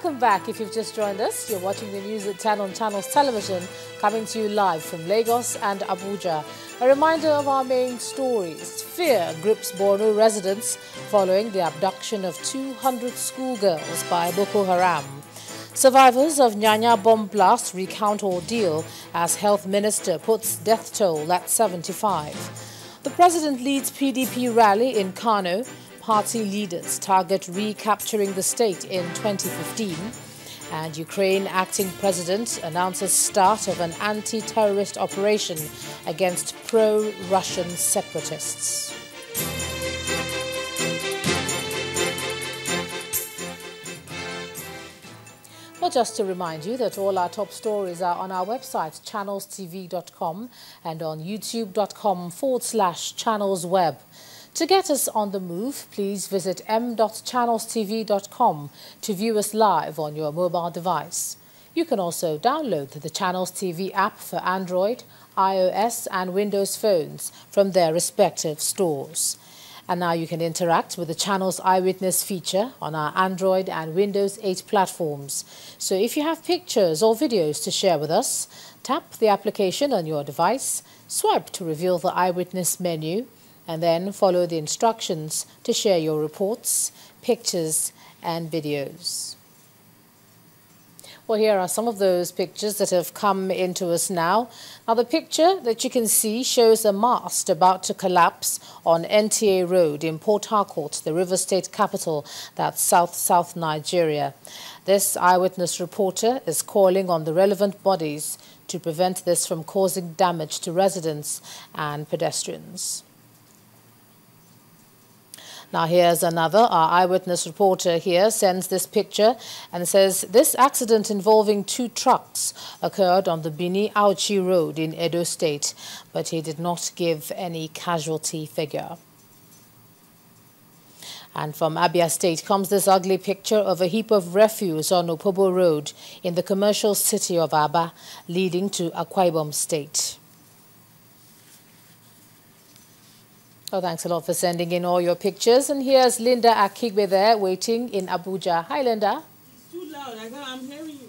Welcome back. If you've just joined us, you're watching the news at 10 on Channels Television, coming to you live from Lagos and Abuja. A reminder of our main stories. Fear grips Borno residents following the abduction of 200 schoolgirls by Boko Haram. Survivors of Nyanya bomb blast recount ordeal as health minister puts death toll at 75. The president leads PDP rally in Kano. Party leaders target recapturing the state in 2015. And Ukraine acting president announces start of an anti-terrorist operation against pro-Russian separatists. Well, just to remind you that all our top stories are on our website, ChannelsTV.com, and on YouTube.com/channelsweb. To get us on the move, please visit m.channelstv.com to view us live on your mobile device. You can also download the Channels TV app for Android, iOS and Windows phones from their respective stores. And now you can interact with the Channels Eyewitness feature on our Android and Windows 8 platforms. So if you have pictures or videos to share with us, tap the application on your device, swipe to reveal the Eyewitness menu, and then follow the instructions to share your reports, pictures and videos. Well, here are some of those pictures that have come into us now. Now, the picture that you can see shows a mast about to collapse on NTA Road in Port Harcourt, the River State capital, that's South Nigeria. This eyewitness reporter is calling on the relevant bodies to prevent this from causing damage to residents and pedestrians. Now, here's another. Our eyewitness reporter here sends this picture and says this accident involving 2 trucks occurred on the Bini-Auchi Road in Edo State, but he did not give any casualty figure. And from Abia State comes this ugly picture of a heap of refuse on Opobo Road in the commercial city of Aba, leading to Akwa Ibom State. Oh, thanks a lot for sending in all your pictures. And here's Linda Akigbe there waiting in Abuja. Hi, Linda. It's too loud. I'm hearing you.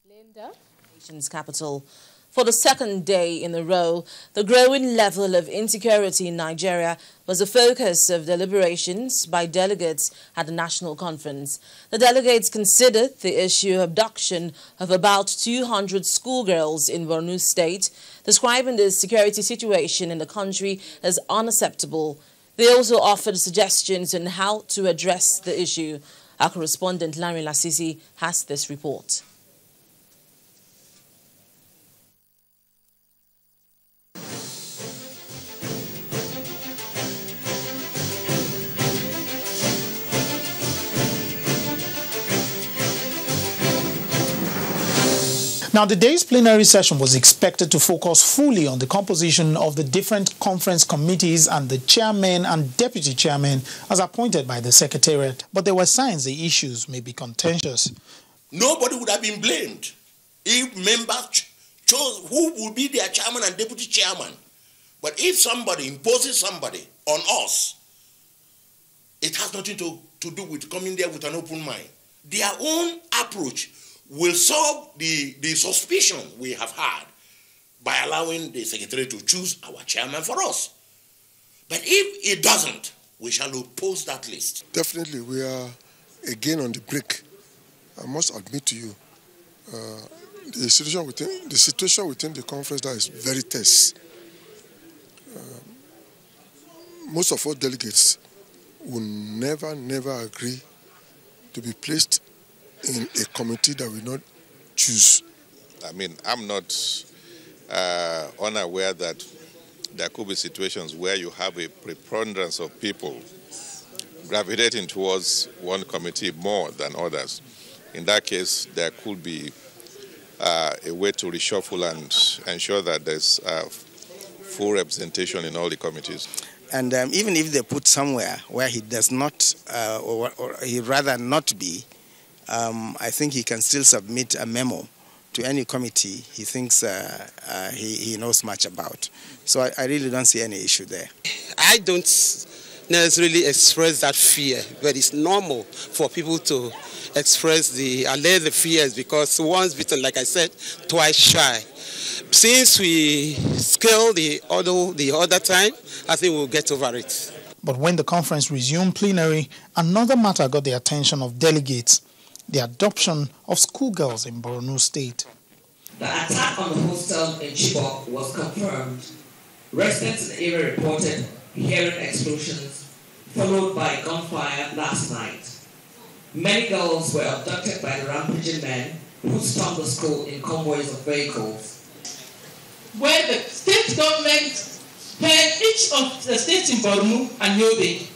Linda? Nation's capital. For the second day in a row, the growing level of insecurity in Nigeria was the focus of deliberations by delegates at the National Conference. The delegates considered the issue of abduction of about 200 schoolgirls in Borno State, describing the security situation in the country as unacceptable. They also offered suggestions on how to address the issue. Our correspondent Larry Lasisi has this report. Now, the day's plenary session was expected to focus fully on the composition of the different conference committees and the chairman and deputy chairman as appointed by the secretariat. But there were signs the issues may be contentious. Nobody would have been blamed if members chose who would be their chairman and deputy chairman. But if somebody imposes somebody on us, it has nothing to do with coming there with an open mind. Their own approach will solve the suspicion we have had by allowing the secretary to choose our chairman for us. But if it doesn't, we shall oppose that list. Definitely, we are again on the brink. I must admit to you, the situation within the conference that is very tense. Most of our delegates will never agree to be placed in a committee that will not choose. I mean, I'm not unaware that there could be situations where you have a preponderance of people gravitating towards one committee more than others. In that case, there could be a way to reshuffle and ensure that there's full representation in all the committees. And even if they put somewhere where he does not, or he'd rather not be, I think he can still submit a memo to any committee he thinks he knows much about. So I really don't see any issue there. I don't necessarily express that fear, but it's normal for people to express allay the fears, because once bitten, like I said, twice shy. Since we scaled the other time, I think we'll get over it. But when the conference resumed plenary, another matter got the attention of delegates: the adoption of schoolgirls in Borno State. The attack on the hostel in Chibok was confirmed. Residents in the area reported hearing explosions, followed by gunfire last night. Many girls were abducted by the rampaging men who stormed the school in convoys of vehicles. Where the state government paid each of the states in Borno and Yobe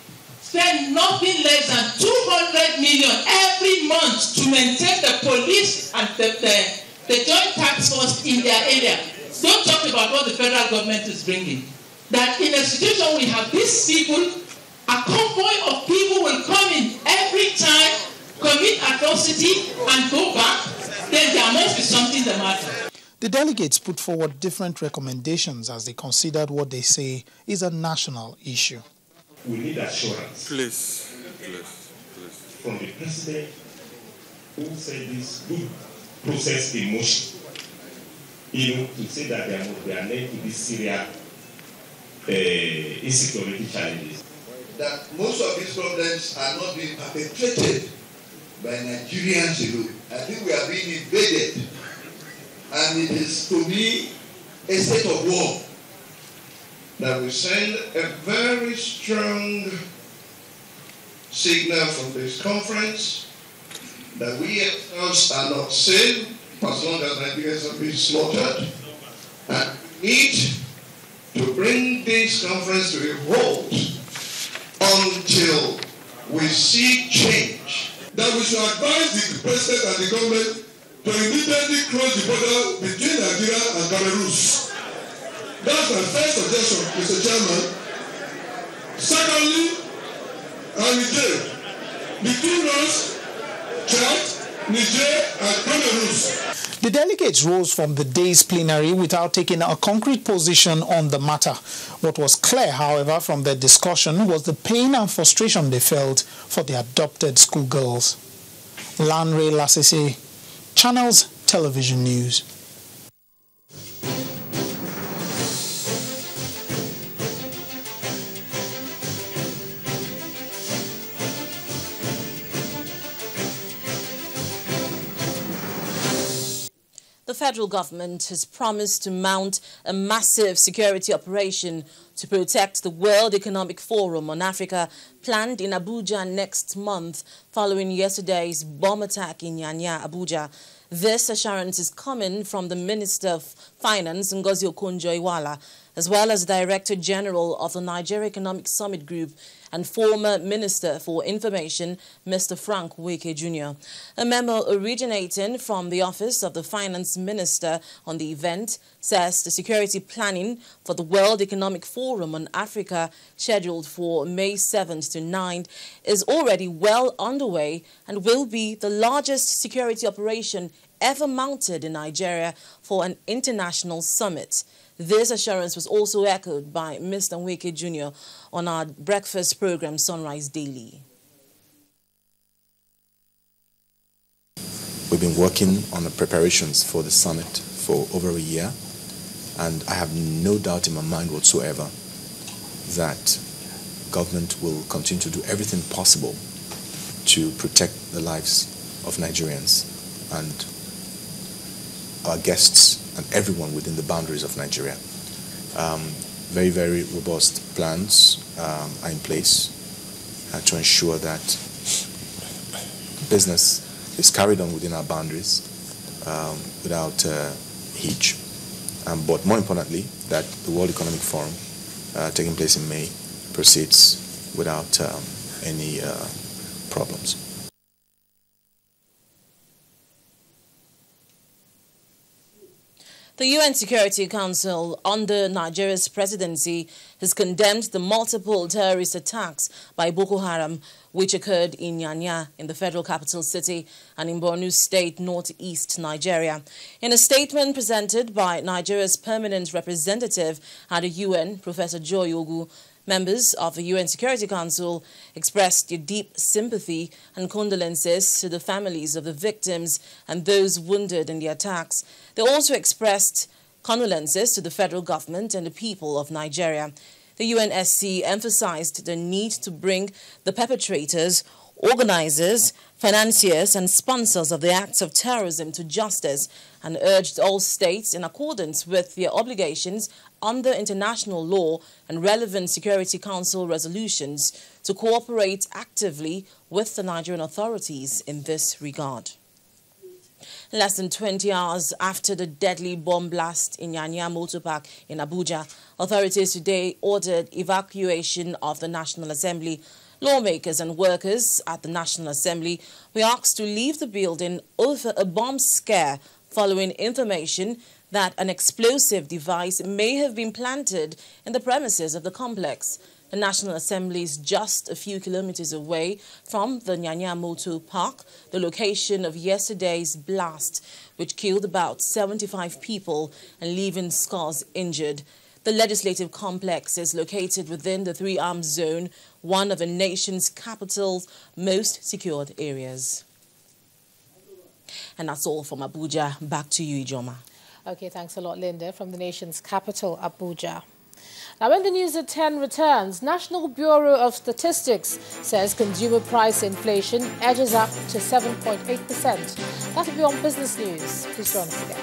spend nothing less than 200 million every month to maintain the police and the joint task force in their area. Don't talk about what the federal government is bringing. That in a situation we have these people, a convoy of people will come in every time, commit atrocity and go back, then there must be something the matter. The delegates put forward different recommendations as they considered what they say is a national issue. We need assurance. Please. From the president who said this good process in motion, to say that they are led to this Syria insecurity challenges. That most of these problems are not being perpetrated by Nigerians alone. I think we are being invaded, and it is to me a state of war. That we send a very strong signal from this conference that we ourselves are not safe as long as Nigerians are being slaughtered, and need to bring this conference to a halt until we see change. That we should advise the president and the government to immediately close the border between Nigeria and Cameroon. That's my first suggestion, Mr. Chairman. Secondly, Niger, between us, Chad, Niger, and Cameroon. The delegates rose from the day's plenary without taking a concrete position on the matter. What was clear, however, from their discussion was the pain and frustration they felt for the adopted schoolgirls. Lanre Lasese, Channels Television News. The federal government has promised to mount a massive security operation to protect the World Economic Forum on Africa planned in Abuja next month following yesterday's bomb attack in Nyanya, Abuja. This assurance is coming from the Minister of Finance, Ngozi Okonjo-Iweala, as well as Director General of the Nigeria Economic Summit Group and former Minister for Information, Mr. Frank Wike Jr. A memo originating from the Office of the Finance Minister on the event says the security planning for the World Economic Forum on Africa, scheduled for May 7th to 9th, is already well underway and will be the largest security operation ever mounted in Nigeria for an international summit. This assurance was also echoed by Mr. Wike Jr. on our breakfast program, Sunrise Daily. We've been working on the preparations for the summit for over a year, and I have no doubt in my mind whatsoever that government will continue to do everything possible to protect the lives of Nigerians and our guests and everyone within the boundaries of Nigeria. Very, very robust plans are in place to ensure that business is carried on within our boundaries without hitch. But more importantly, that the World Economic Forum taking place in May proceeds without any problems. The UN Security Council, under Nigeria's presidency, has condemned the multiple terrorist attacks by Boko Haram, which occurred in Nyanya, in the federal capital city, and in Borno State, northeast Nigeria. In a statement presented by Nigeria's permanent representative at the UN, Professor Joy Ogu, members of the UN Security Council expressed their deep sympathy and condolences to the families of the victims and those wounded in the attacks. They also expressed condolences to the federal government and the people of Nigeria. The UNSC emphasized the need to bring the perpetrators, organizers, financiers and sponsors of the acts of terrorism to justice and urged all states, in accordance with their obligations under international law and relevant Security Council resolutions, to cooperate actively with the Nigerian authorities in this regard. Less than 20 hours after the deadly bomb blast in Nyanya Motor Park in Abuja, authorities today ordered evacuation of the National Assembly. Lawmakers and workers at the National Assembly were asked to leave the building over a bomb scare following information that an explosive device may have been planted in the premises of the complex. The National Assembly is just a few kilometers away from the Nyanya Motor Park, the location of yesterday's blast, which killed about 75 people and leaving scores injured. The legislative complex is located within the three-armed zone, one of the nation's capital's most secured areas. And that's all from Abuja. Back to you, Ijoma. Okay, thanks a lot, Linda, from the nation's capital, Abuja. Now, when the news at 10 returns, National Bureau of Statistics says consumer price inflation edges up to 7.8%. That will be on Business News. Please join us again.